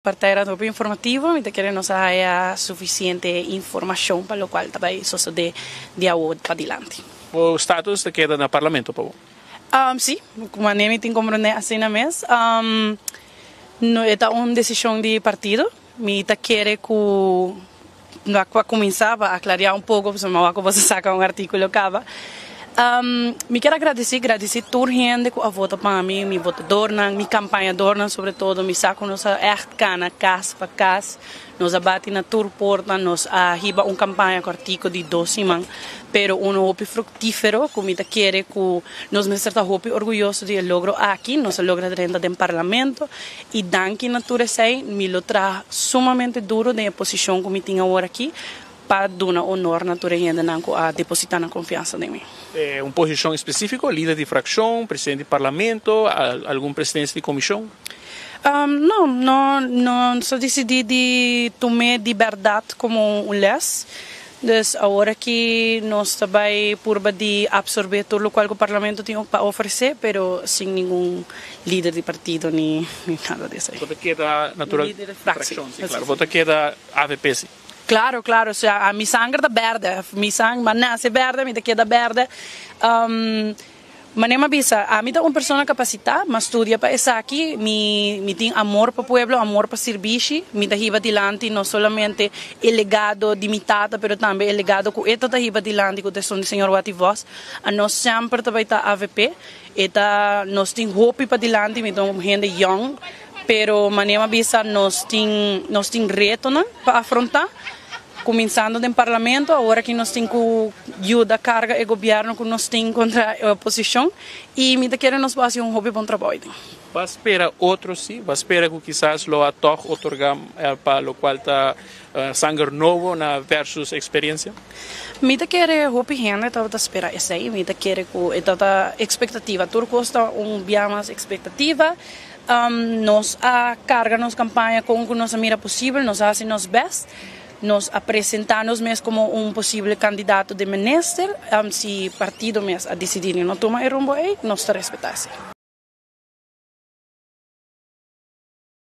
Partida do informativo, me querem nos há suficiente informação para o qual também só de agora para adiante. O status te queda no parlamento, por Sim, como a nem tem como assim na mês, não é uma decisão de partido, me quer que começar a aclarar pouco, porque você saca artigo acaba. Me quero agradecer toda a gente que vota para mim, minha votadora, minha campanha sobretudo, me saco nos echt cana, casa para casa, nos abate na tour porta, nos arriba campanha com artigo de 12 semanas, pero hopi fructífero, como me quer que nos me está hopi orgulhoso de logro aqui, nos logra dentro do parlamento, e danke natura sei, me lo tra sumamente duro de posição que me tinha agora aqui, para dar honor natura gente a depositar na confiança em mim. Uma posição específica, líder de fração, presidente do parlamento, algum presidente de comissão? Não, só decidi de tomar liberdade como les. Então, agora que nós também por de absorver tudo o que o parlamento tem para oferecer, mas sem nenhum líder de partido nem nada disso. Você queda natural líder de fração, sim, claro. Você queda AVP, sim. Claro, o sea, a mi sangre da verde, mi sangre nasce verde, mi queda verde. Mas bisa, a mim é uma pessoa capacitada, mas estudia para estar aqui, me tem amor para o povo, amor para o serviço, me dá riba adiante, não somente o legado de mitad, mas também o legado que está riba adiante, que é o senhor Wativos, a nós sempre também está AVP, nós tem hope para adiante, me dá gente young, pero manema bisa nós tem reto para afrontar. Começando no parlamento, agora que nós temos que ajudar a carga e governo que nós temos contra a oposição e me querem nos fazer hobby bom trabalho. Vas espera outros sim, vas espera que quizás lo atoch otorgar para lo qual está sangue novo na versus experiência. Me quer hobby gente estava espera essa aí, me quer que estava expectativa, tudo custa bem mais expectativa. Nós a carga nos campanha com que nós mira possível, nós fazemos best. Nos apresentamos mesmo como possível candidato de ministro, se partido mesmo a decidir não toma o rumbo aí, nós respeitar.